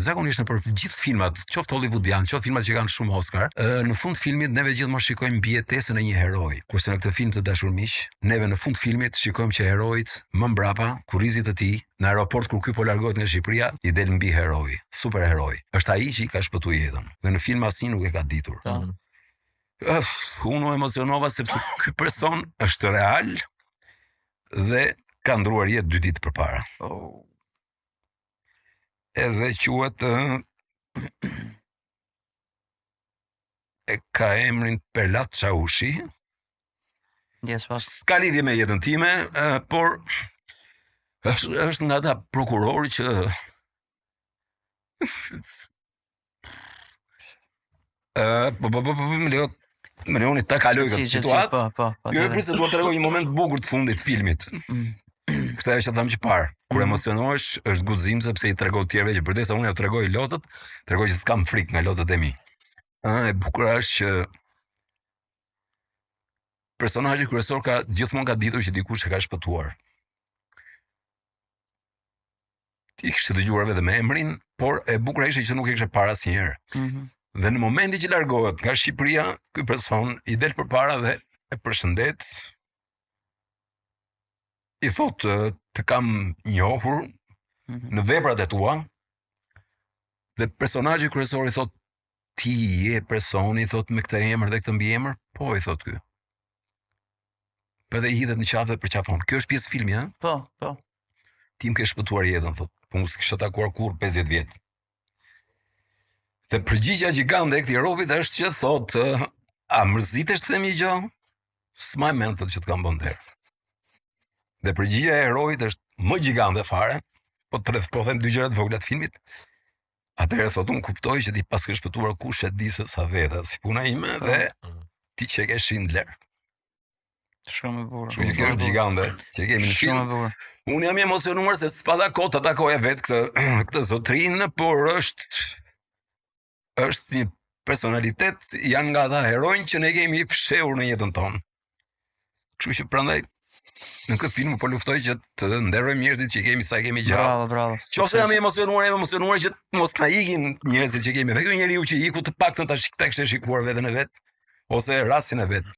Zakonisht në për gjithë filmat, qoftë hollywoodian, qoftë filmat që kanë shumë Oscar, në fund filmit neve gjithmonë shikojmë mbijetesën e një heroi. Kurse në këtë film Të dashur miq, neve në fund filmit shikojmë që heroit më mbrapa, kurrizit të tij, në aeroport kur ky po largohet nga Shqipëria, i del mbi heroi, superheroi. Është ai që i ka shpëtuar jetën. Dhe në film asnjë nuk e ka ditur. Unë u emocionova sepse ky person është real dhe ka ndruar jetë 2 ditë përpara. Edhe quhet e ka emrin Perlat Çaushi. S'ka lidhje me jetën time, por është nga ata prokurorë që më lejoni ta kaloj këtë situatë. Jo, prisë do të tregoj një moment bukur të fundit të filmit. Këtë ajo që tham që parë, kur emocionohesh është guxim sepse i tregoj tjerëve që përdesa unë ja tregoj lotët, tregoj që s'kam frikë nga lotët e mi. E bukur është që personazhi kryesor gjithmonë ka ditur që dikush e ka shpëtuar. Ti kishte dëgjuar vetëm emrin, por e bukur ishte që nuk e kishe parë asnjëherë. Dhe në momentin që largohet nga Shqipëria, ky person i del përpara dhe e përshëndet. I thot, të kam njohur në veprat e tua. Dhe personazhi kryesor i thot, ti je personi, thot, me këtë emër dhe këtë mbiemër? Po, i thot ky. Edhe i hidhet në qafë dhe përqafon. Kjo është pjesë filmi, ha? Po. Ti më ke shpëtuar jetën, thot. Po mos kisha takuar kur 50 vjet. Dhe përgjigja gjigande e këtij robit është që thot, a mërzitesh të themi gjë? S'ma e mend thot që të kam bën derë. Dhe përgjigja e heroit është më gjigande fare, po them 2 gjëra të vogla të filmit. Atëherë thot, unë kuptoj që ti pas ke shpëtuar kush e di se sa veta si puna ime dhe ti që ke Schindler. Shumë e bukur. Shumë e gjigande që kemi në film. Unë jam i emocionuar se s'pata kohë të takoja vetë këtë zotrinë, por është një personalitet, janë nga ata heronj që ne kemi fshehur në jetën tonë. Kështu që prandaj në këtë film po luftoj që të nderojmë njerëzit që kemi sa kemi gjallë. Bravo. Qofse jam i emocionuar që mos na ikin njerëzit që kemi. Dhe ky njeriu që iku të paktën ta kishte shikuar veten e vet ose rastin e vet.